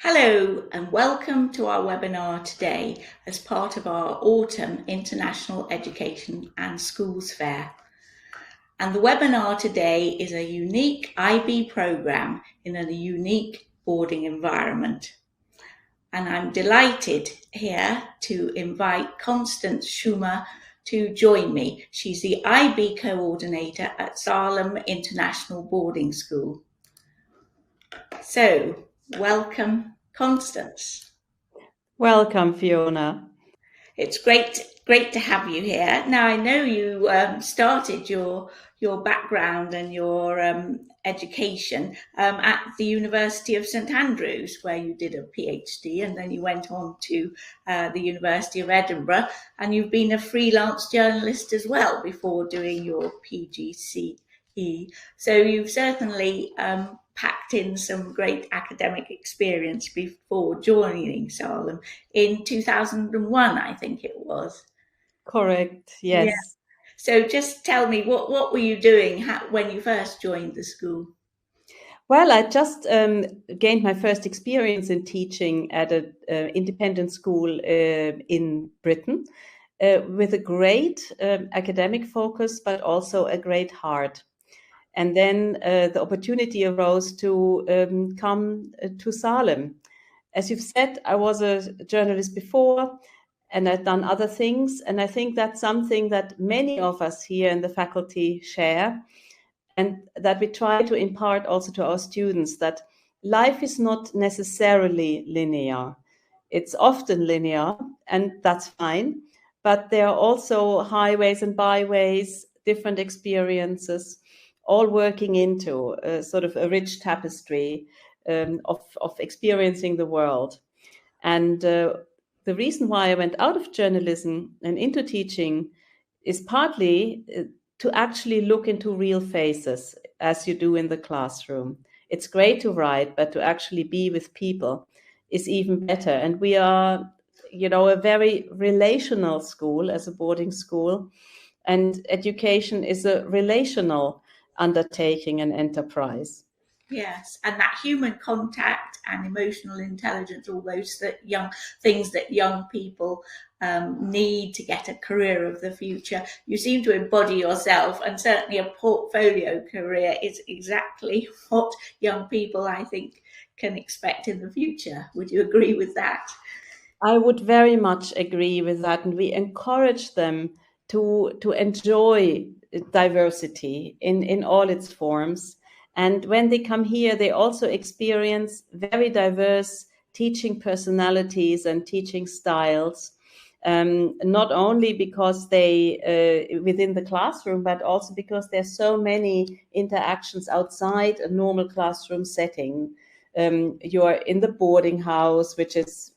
Hello and welcome to our webinar today as part of our Autumn International Education and Schools Fair. And the webinar today is a unique IB programme in a unique boarding environment. And I'm delighted here to invite Constance Schumer to join me. She's the IB coordinator at Salem International Boarding School. So, welcome, Constance. Welcome, Fiona. It's great to have you here. Now, I know you started your background and your education at the University of St Andrews, where you did a PhD, and then you went on to the University of Edinburgh, and you've been a freelance journalist as well before doing your PGCE. So you've certainly packed in some great academic experience before joining Salem in 2001, I think it was. Correct, yes. Yeah. So just tell me, what were you doing when you first joined the school? Well, I just gained my first experience in teaching at an independent school in Britain with a great academic focus, but also a great heart. And then the opportunity arose to come to Salem. As you've said, I was a journalist before, and I've done other things. And I think that's something that many of us here in the faculty share, and that we try to impart also to our students, that life is not necessarily linear. It's often linear, and that's fine. But there are also highways and byways, different experiences, all working into sort of a rich tapestry of experiencing the world. And the reason why I went out of journalism and into teaching is partly to actually look into real faces, as you do in the classroom. It's great to write, but to actually be with people is even better. And we are, a very relational school as a boarding school. And education is a relational undertaking and enterprise. Yes, and that human contact and emotional intelligence, all those things that young people need to get a career of the future. You seem to embody yourself, and certainly a portfolio career is exactly what young people, I think, can expect in the future. Would you agree with that? I would very much agree with that, and we encourage them to enjoy diversity in all its forms. And when they come here, they also experience very diverse teaching personalities and teaching styles, not only because they within the classroom, but also because there's so many interactions outside a normal classroom setting. You're in the boarding house, which is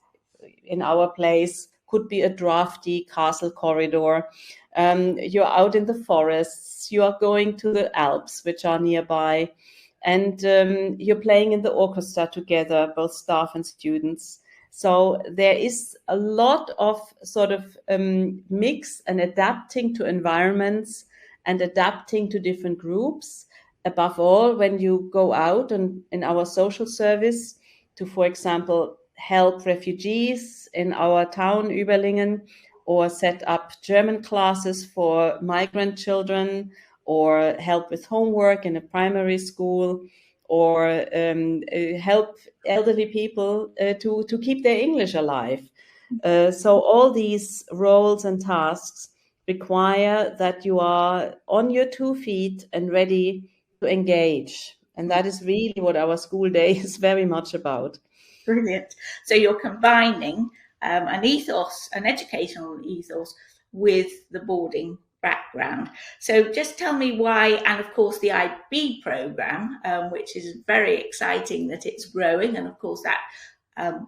in our place could be a drafty castle corridor. You're out in the forests, you are going to the Alps, which are nearby, and you're playing in the orchestra together, both staff and students. So there is a lot of sort of mix and adapting to environments and adapting to different groups. Above all, when you go out and in our social service to, for example, help refugees in our town, Überlingen, or set up German classes for migrant children, or help with homework in a primary school, or help elderly people to keep their English alive. So all these roles and tasks require that you are on your 2 feet and ready to engage. And that is really what our school day is very much about. Brilliant. So you're combining an ethos, an educational ethos, with the boarding background. So just tell me why, and of course the IB program, which is very exciting that it's growing, and of course that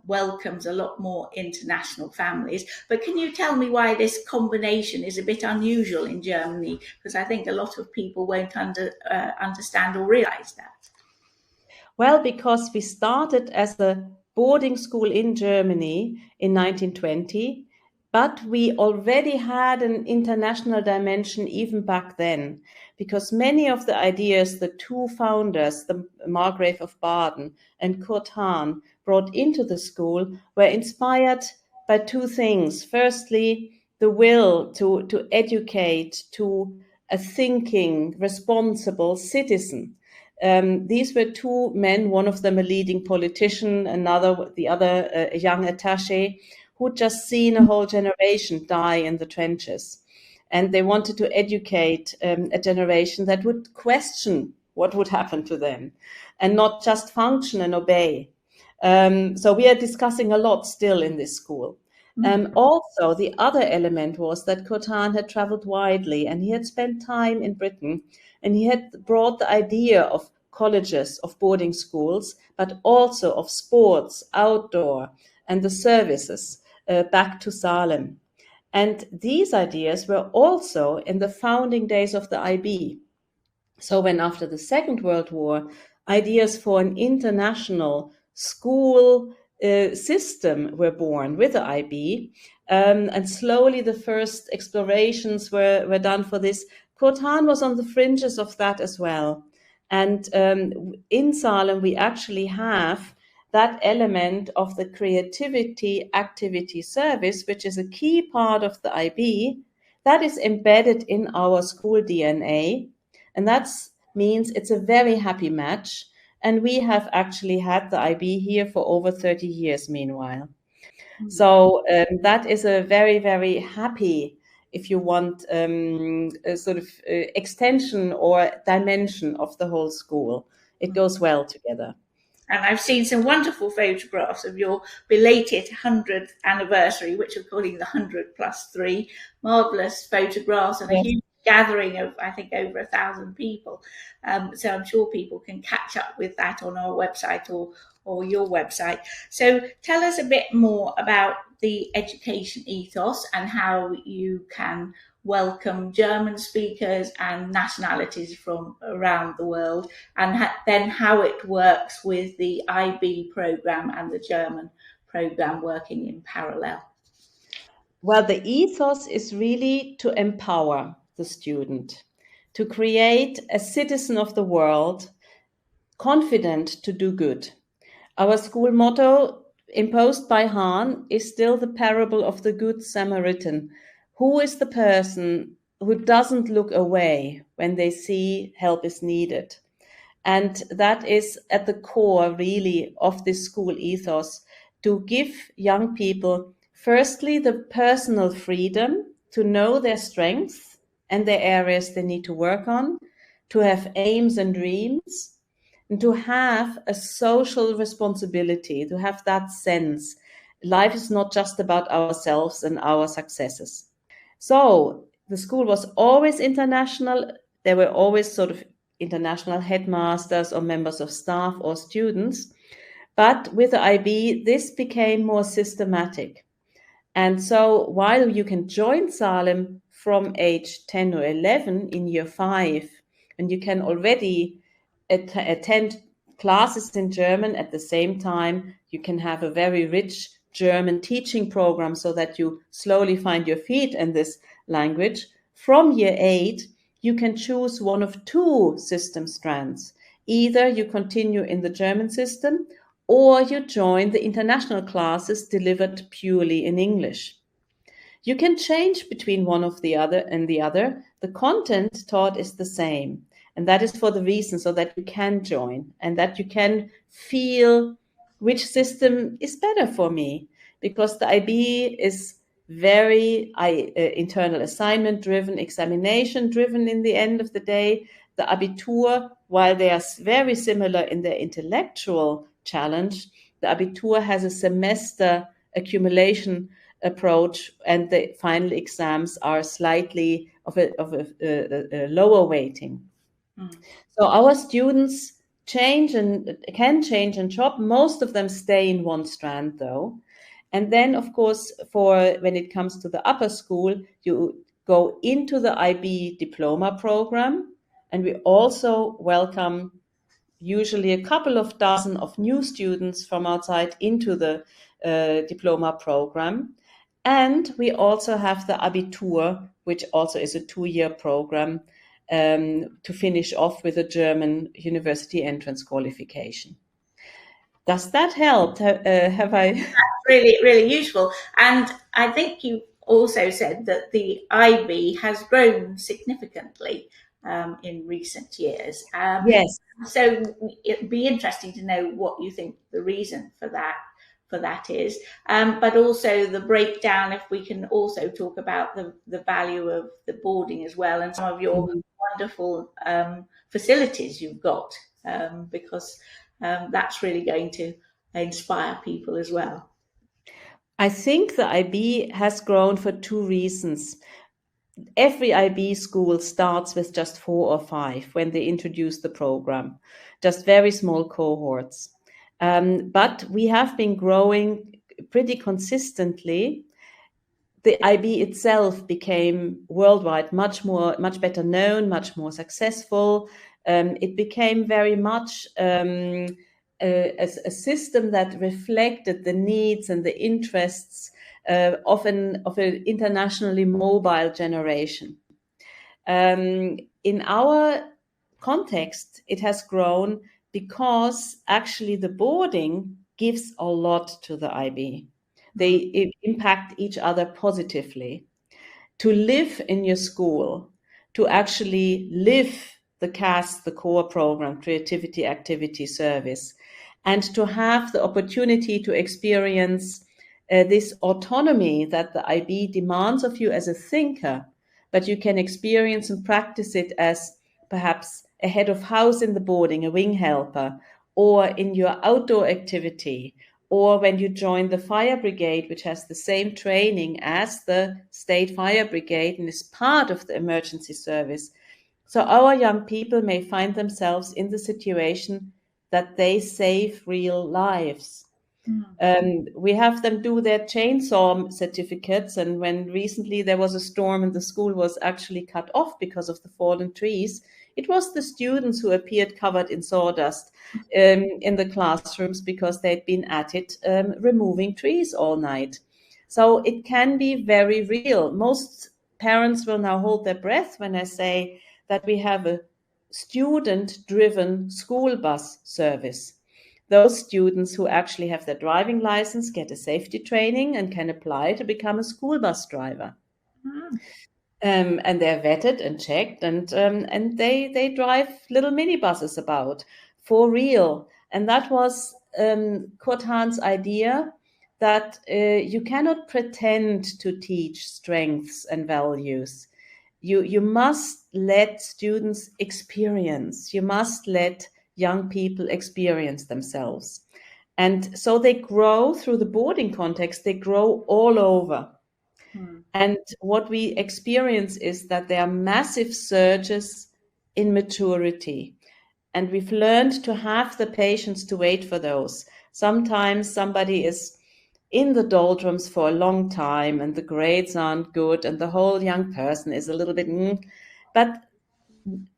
welcomes a lot more international families. But can you tell me why this combination is a bit unusual in Germany? Because I think a lot of people won't understand or realize that. Well, because we started as a boarding school in Germany in 1920, But we already had an international dimension even back then, because many of the ideas the two founders, the Margrave of Baden and Kurt Hahn, brought into the school were inspired by two things. Firstly, the will to educate to a thinking, responsible citizen. These were two men, one of them a leading politician, the other a young attaché, who'd just seen a whole generation die in the trenches. And they wanted to educate a generation that would question what would happen to them and not just function and obey. So we are discussing a lot still in this school. Also, the other element was that Cotan had traveled widely and he had spent time in Britain, and he had brought the idea of colleges, of boarding schools, but also of sports, outdoor, and the services back to Salem. And these ideas were also in the founding days of the IB. So when after the Second World War, ideas for an international school system were born with the IB, and slowly the first explorations were done for this. Cotan was on the fringes of that as well. And in Salem, we actually have that element of the creativity activity service, which is a key part of the IB, that is embedded in our school DNA. And that means it's a very happy match. And we have actually had the IB here for over 30 years, meanwhile. So that is a very, very happy, if you want, a sort of extension or dimension of the whole school. It goes well together. And I've seen some wonderful photographs of your belated 100th anniversary, which we're calling the 100+3. Marvellous photographs and a huge gathering of, I think, over 1,000 people. So I'm sure people can catch up with that on our website or your website. So tell us a bit more about the education ethos and how you can welcome German speakers and nationalities from around the world, and then how it works with the IB program and the German program working in parallel. Well, the ethos is really to empower the student, to create a citizen of the world, confident to do good. Our school motto, imposed by Hahn, is still the parable of the Good Samaritan. Who is the person who doesn't look away when they see help is needed? And that is at the core, really, of this school ethos, to give young people, firstly, the personal freedom to know their strengths and their areas they need to work on, to have aims and dreams, and to have a social responsibility, to have that sense. Life is not just about ourselves and our successes. So the school was always international. There were always sort of international headmasters or members of staff or students. But with the IB, this became more systematic. And so while you can join Salem from age 10 or 11 in year 5, and you can already attend classes in German at the same time, you can have a very rich German teaching program so that you slowly find your feet in this language. From year 8, you can choose one of two system strands. Either you continue in the German system or you join the international classes delivered purely in English. You can change between one of the other and the other. The content taught is the same. And that is for the reason so that you can join and that you can feel which system is better for me. Because the IB is very internal assignment driven, examination driven in the end of the day. The Abitur, while they are very similar in their intellectual challenge, the Abitur has a semester accumulation approach, and the final exams are slightly of a lower weighting. So our students change and can change and chop. Most of them stay in one strand though. And then, of course, for when it comes to the upper school, you go into the IB diploma program, and we also welcome usually a couple of dozen of new students from outside into the diploma program. And we also have the Abitur, which also is a 2-year program to finish off with a German university entrance qualification. Does that help? Have I? Really, really useful. And I think you also said that the IB has grown significantly in recent years. Yes. So it'd be interesting to know what you think the reason for that is, but also the breakdown. If we can also talk about the value of the boarding as well, and some of your Mhm. wonderful facilities you've got, because that's really going to inspire people as well. I think the IB has grown for 2 reasons. Every IB school starts with just 4 or 5 when they introduce the program, just very small cohorts. But we have been growing pretty consistently. The IB itself became worldwide much better known, much more successful. It became very much a system that reflected the needs and the interests of an internationally mobile generation. In our context, it has grown because actually the boarding gives a lot to the IB. They impact each other positively. To live in your school, to actually live the CAS, the core program, creativity, activity, service, and to have the opportunity to experience this autonomy that the IB demands of you as a thinker, but you can experience and practice it as perhaps a head of house in the boarding, a wing helper, or in your outdoor activity, or when you join the fire brigade, which has the same training as the state fire brigade and is part of the emergency service. So our young people may find themselves in the situation that they save real lives. We have them do their chainsaw certificates, and when recently there was a storm and the school was actually cut off because of the fallen trees, it was the students who appeared covered in sawdust in the classrooms because they'd been at it removing trees all night. So it can be very real. Most parents will now hold their breath when I say that we have a student-driven school bus service. Those students who actually have their driving license get a safety training and can apply to become a school bus driver. Mm. And they're vetted and checked, and they drive little minibuses about for real. And that was Kurt Hahn's idea that you cannot pretend to teach strengths and values. You must let students experience. You must let young people experience themselves. And so they grow through the boarding context, they grow all over. And what we experience is that there are massive surges in maturity. And we've learned to have the patience to wait for those. Sometimes somebody is in the doldrums for a long time and the grades aren't good and the whole young person is a little bit, but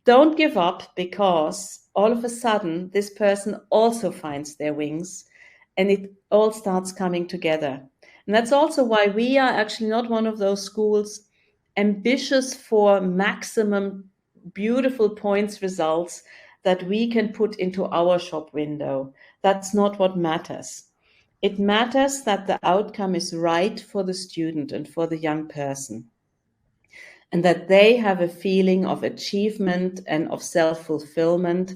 don't give up, because all of a sudden this person also finds their wings and it all starts coming together. And that's also why we are actually not one of those schools ambitious for maximum beautiful points results that we can put into our shop window. That's not what matters. It matters that the outcome is right for the student and for the young person, and that they have a feeling of achievement and of self-fulfillment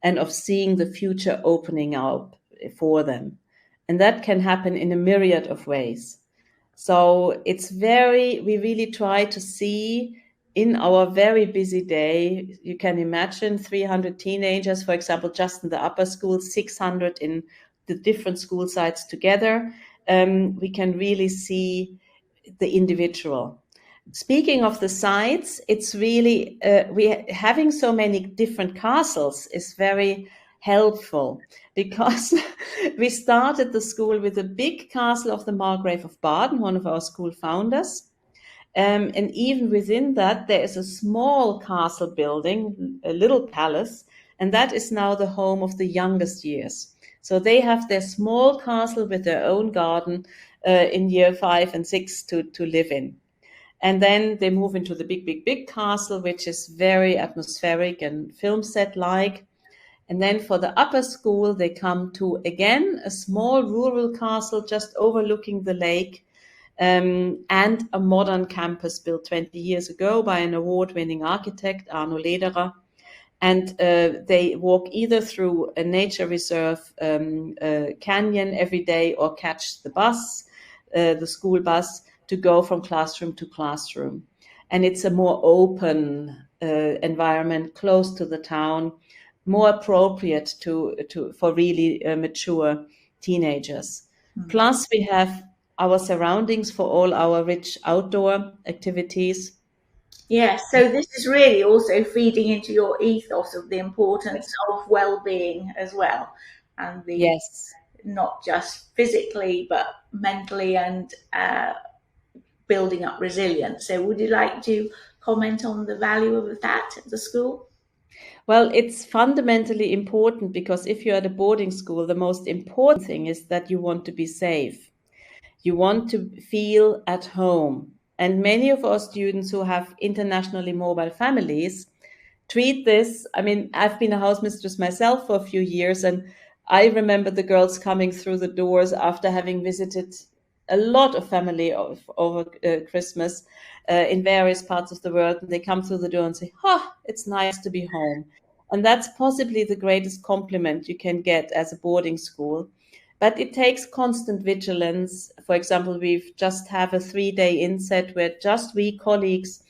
and of seeing the future opening up for them. And that can happen in a myriad of ways. So we really try to see in our very busy day, you can imagine 300 teenagers, for example, just in the upper school, 600 in the different school sites together. We can really see the individual. Speaking of the sites, it's really having so many different castles is very helpful, because we started the school with a big castle of the Margrave of Baden, one of our school founders. And even within that, there is a small castle building, a little palace, and that is now the home of the youngest years. So they have their small castle with their own garden in year 5 and 6 to live in. And then they move into the big, big, big castle, which is very atmospheric and film set like. And then for the upper school, they come to, again, a small rural castle just overlooking the lake, and a modern campus built 20 years ago by an award-winning architect, Arno Lederer. And they walk either through a nature reserve canyon every day or catch the bus, the school bus, to go from classroom to classroom. And it's a more open environment, close to the town, more appropriate for really mature teenagers. Plus, we have our surroundings for all our rich outdoor activities. Yes, so this is really also feeding into your ethos of the importance of well-being as well, and the Yes. not just physically but mentally, and building up resilience. So would you like to comment on the value of that at the school? Well, it's fundamentally important because if you're at a boarding school, the most important thing is that you want to be safe. You want to feel at home. And many of our students who have internationally mobile families treat this. I mean, I've been a house mistress myself for a few years, and I remember the girls coming through the doors after having visited a lot of family over Christmas in various parts of the world. And they come through the door and say, it's nice to be home. And that's possibly the greatest compliment you can get as a boarding school. But it takes constant vigilance. For example, we've just have a 3-day inset where just we colleagues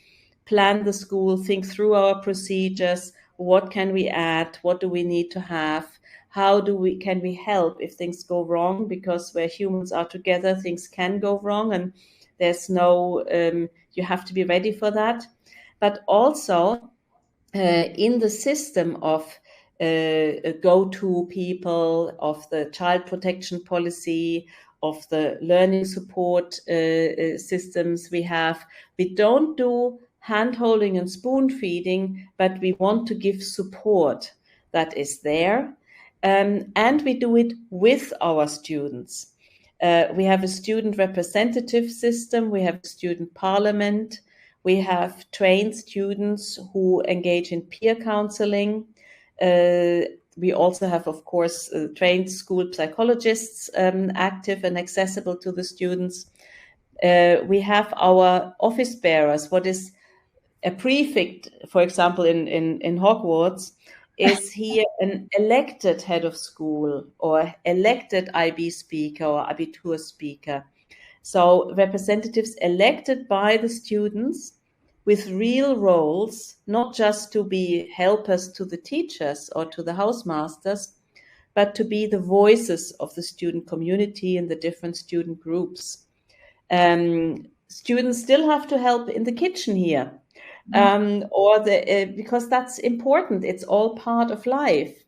plan the school, think through our procedures, what can we add, what do we need to have, how can we help if things go wrong, because where humans are together, things can go wrong, and there's no, you have to be ready for that. But also in the system of go-to people, of the child protection policy, of the learning support systems we don't do hand-holding and spoon-feeding, but we want to give support that is there. And we do it with our students. We have a student representative system, we have a student parliament, we have trained students who engage in peer counseling. We also have, of course, trained school psychologists active and accessible to the students. We have our office bearers. What is a prefect, for example, in Hogwarts, is he an elected head of school or elected IB speaker or Abitur speaker? So representatives elected by the students with real roles, not just to be helpers to the teachers or to the housemasters, but to be the voices of the student community and the different student groups. Students still have to help in the kitchen here, because that's important. It's all part of life.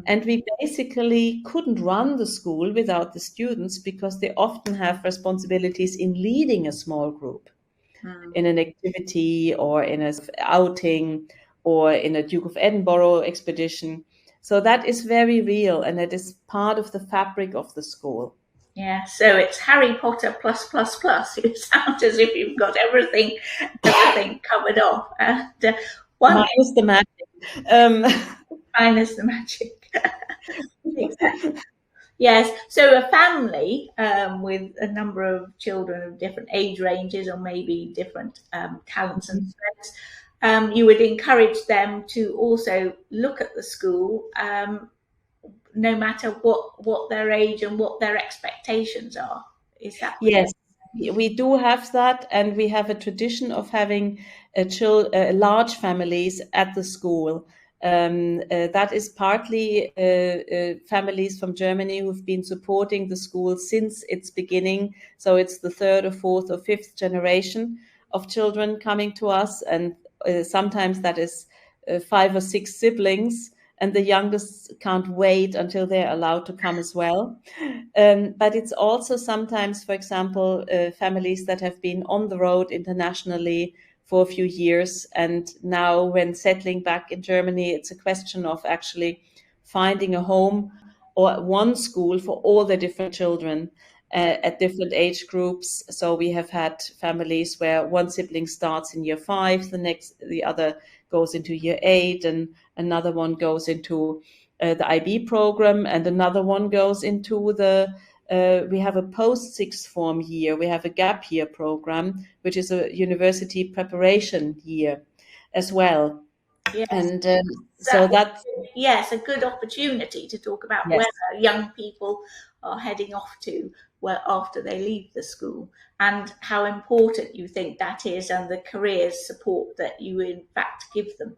And we basically couldn't run the school without the students because they often have responsibilities in leading a small group in an activity or in an outing or in a Duke of Edinburgh expedition. So that is very real, and it is part of the fabric of the school. Yeah, so it's Harry Potter plus plus plus. You sound as if you've got everything covered off. And minus the magic. Minus the magic. Exactly. Yes, so a family with a number of children of different age ranges or maybe different talents and strengths, you would encourage them to also look at the school, no matter what their age and what their expectations are. Is that yes? We do have that, and we have a tradition of having large families at the school. That is partly families from Germany who've been supporting the school since its beginning. So it's the 3rd or 4th or 5th generation of children coming to us, and sometimes that is 5 or 6 siblings, and the youngest can't wait until they're allowed to come as well. But it's also sometimes, for example, families that have been on the road internationally for a few years, and now when settling back in Germany, it's a question of actually finding a home or one school for all the different children at different age groups. So we have had families where one sibling starts in year 5, the other goes into year 8, and another one goes into the IB program, and another one goes into we have a post sixth form year. We have a gap year program, which is a university preparation year as well. Yes. And That so that's, yes, a good opportunity to talk about where yes. young people are heading off to where after they leave the school, and how important you think that is, and the careers support that you in fact give them.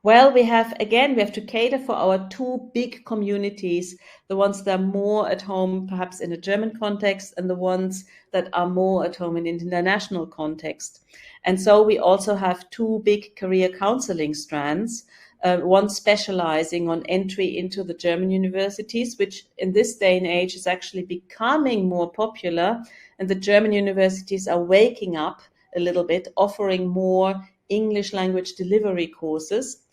Well, we have to cater for our two big communities, the ones that are more at home, perhaps in a German context, and the ones that are more at home in international context. And so we also have two big career counseling strands, one specializing on entry into the German universities, which in this day and age is actually becoming more popular. And the German universities are waking up a little bit, offering more English language delivery courses,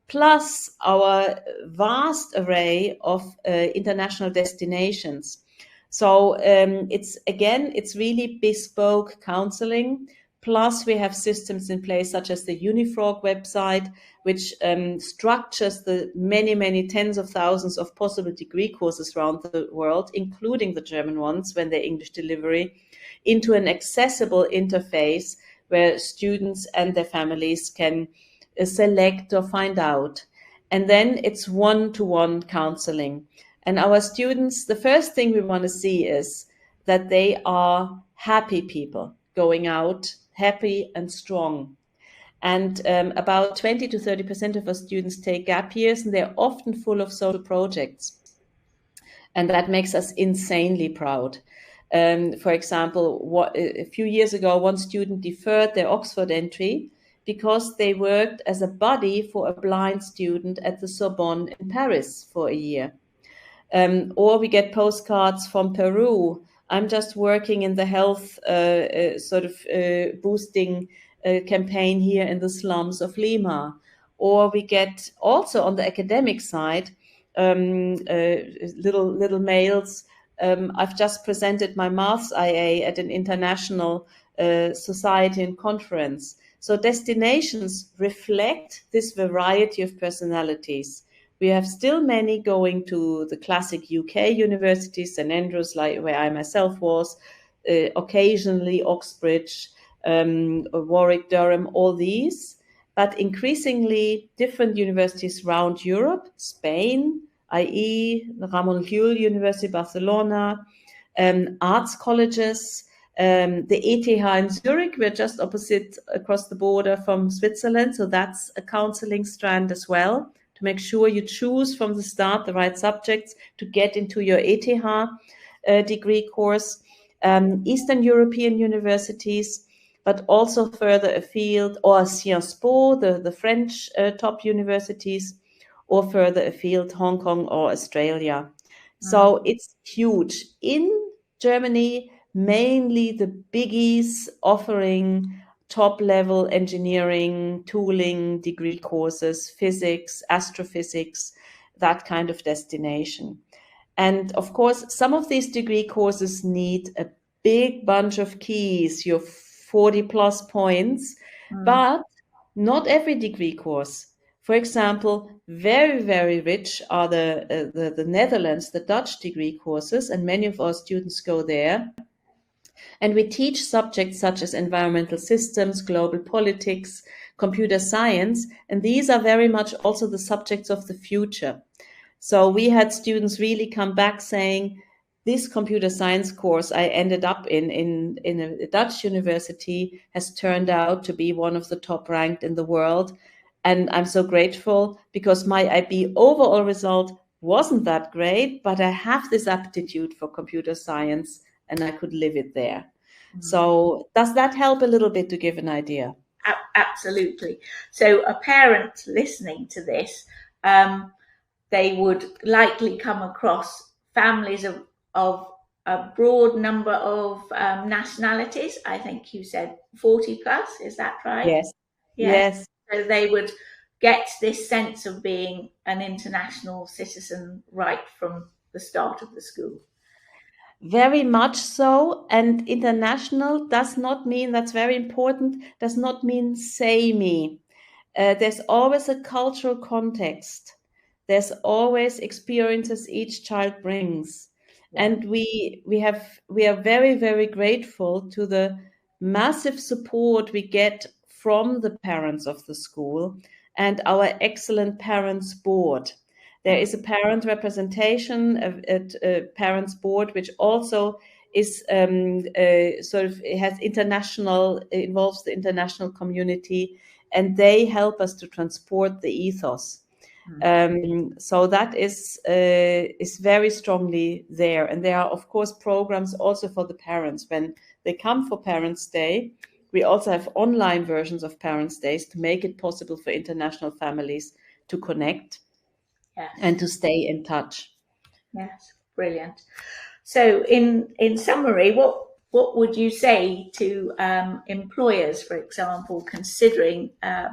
plus our vast array of international destinations. So it's really bespoke counseling. Plus, we have systems in place such as the Unifrog website, which structures the many, many tens of thousands of possible degree courses around the world, including the German ones when they're English delivery, into an accessible interface where students and their families can select or find out. And then it's one-to-one counseling. And our students, the first thing we want to see is that they are happy people going out, happy and strong. And about 20 to 30% of our students take gap years, and they're often full of social projects. And that makes us insanely proud. For example, a few years ago, one student deferred their Oxford entry because they worked as a buddy for a blind student at the Sorbonne in Paris for a year. Or we get postcards from Peru. I'm just working in the health boosting campaign here in the slums of Lima. Or we get also on the academic side, little mails. I've just presented my Maths IA at an international society and conference. So destinations reflect this variety of personalities. We have still many going to the classic UK universities, St Andrews, like where I myself was, occasionally Oxbridge, Warwick, Durham, all these, but increasingly different universities around Europe, Spain, i.e. Ramon Llull University, Barcelona, arts colleges, the ETH in Zurich, we're just opposite across the border from Switzerland, so that's a counseling strand as well, to make sure you choose from the start the right subjects to get into your ETH degree course. Eastern European universities, but also further afield, or Sciences Po, the French top universities, or further afield, Hong Kong or Australia. So it's huge. In Germany, mainly the biggies offering top-level engineering, tooling, degree courses, physics, astrophysics, that kind of destination. And of course, some of these degree courses need a big bunch of keys, your 40 plus points, but not every degree course. For example, very, very rich are the Netherlands, the Dutch degree courses, and many of our students go there. And we teach subjects such as environmental systems, global politics, computer science, and these are very much also the subjects of the future. So we had students really come back saying, this computer science course I ended up in a Dutch university has turned out to be one of the top ranked in the world. And I'm so grateful because my IB overall result wasn't that great, but I have this aptitude for computer science and I could live it there. So does that help a little bit to give an idea? Absolutely. So a parent listening to this, they would likely come across families of a broad number of nationalities. I think you said 40 plus, is that right? Yes. Yes. Yes. So they would gets this sense of being an international citizen right from the start of the school. Very much so. And international does not mean, that's very important, does not mean samey. There's always a cultural context. There's always experiences each child brings. Yeah. And we are very, very grateful to the massive support we get from the parents of the school and our excellent parents board. There is a parent representation, a parents board, which also is sort of, it has international, it involves the international community, and they help us to transport the ethos. So that is very strongly there, and there are of course programs also for the parents when they come for Parents' Day. We also have online versions of Parents' Days to make it possible for international families to connect. Yes. And to stay in touch. Yes, brilliant. So, in summary, what would you say to employers, for example, considering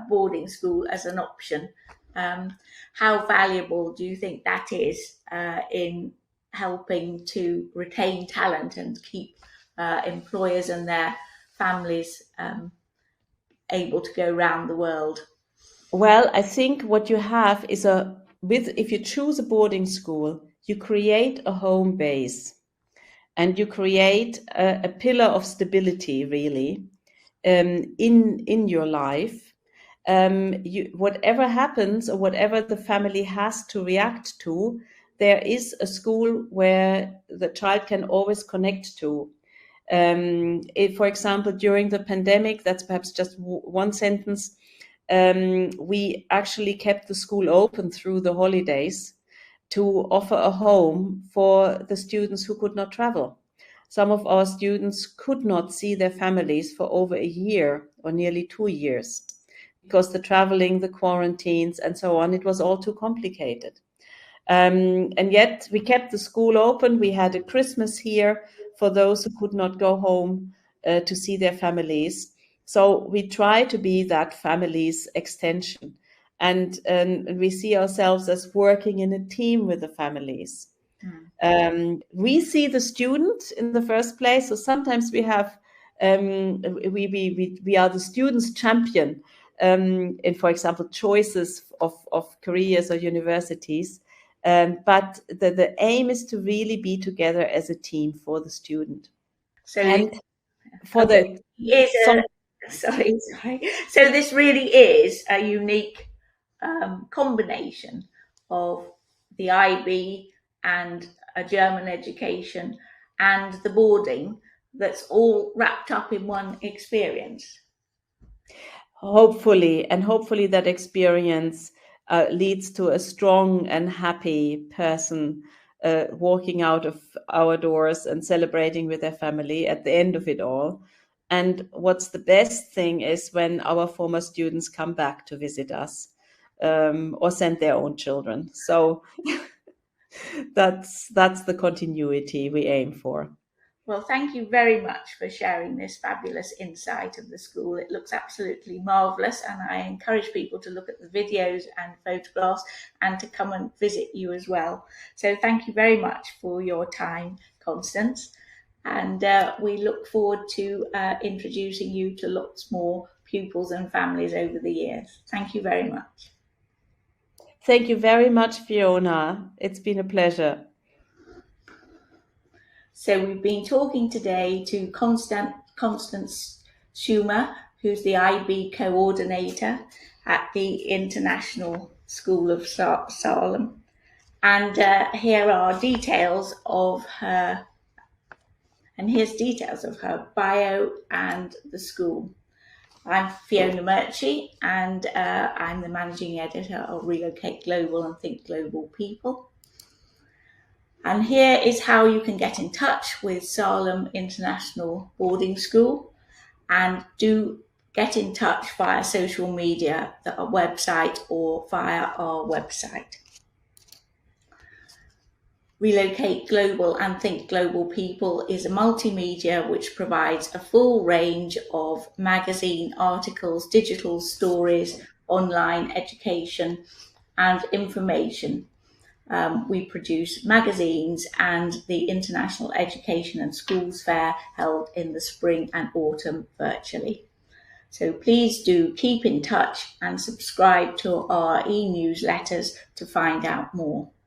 boarding school as an option? How valuable do you think that is in helping to retain talent and keep employers and their families able to go around the world? Well, I think what you have is if you choose a boarding school, you create a home base and you create a pillar of stability, really, in your life. Whatever happens or whatever the family has to react to, there is a school where the child can always connect to. If, for example, during the pandemic, that's perhaps just one sentence, we actually kept the school open through the holidays to offer a home for the students who could not travel. Some of our students could not see their families for over a year or nearly 2 years because the traveling, the quarantines, and so on, it was all too complicated. And yet we kept the school open. We had a Christmas here for those who could not go home to see their families. So we try to be that family's extension. And we see ourselves as working in a team with the families. We see the student in the first place. So sometimes we have, we are the student's champion in, for example, choices of careers or universities. But the aim is to really be together as a team for the student. So, and for okay, the sorry. So this really is a unique combination of the IB and a German education and the boarding that's all wrapped up in one experience. Hopefully that experience leads to a strong and happy person walking out of our doors and celebrating with their family at the end of it all. And what's the best thing is when our former students come back to visit us or send their own children. So that's the continuity we aim for. Well, thank you very much for sharing this fabulous insight of the school. It looks absolutely marvellous, and I encourage people to look at the videos and photographs and to come and visit you as well. So thank you very much for your time, Constance, and we look forward to introducing you to lots more pupils and families over the years. Thank you very much. Thank you very much, Fiona. It's been a pleasure. So we've been talking today to Constance Schumer, who's the IB coordinator at the International School of Salem. And here are details of her, and here's details of her bio and the school. I'm Fiona Murchie, and I'm the managing editor of Relocate Global and Think Global People. And here is how you can get in touch with Salem International Boarding School, and do get in touch via social media, our website, or via our website. Relocate Global and Think Global People is a multimedia which provides a full range of magazine articles, digital stories online education and information. We produce magazines and the International Education and Schools Fair held in the spring and autumn virtually. So please do keep in touch and subscribe to our e-newsletters to find out more.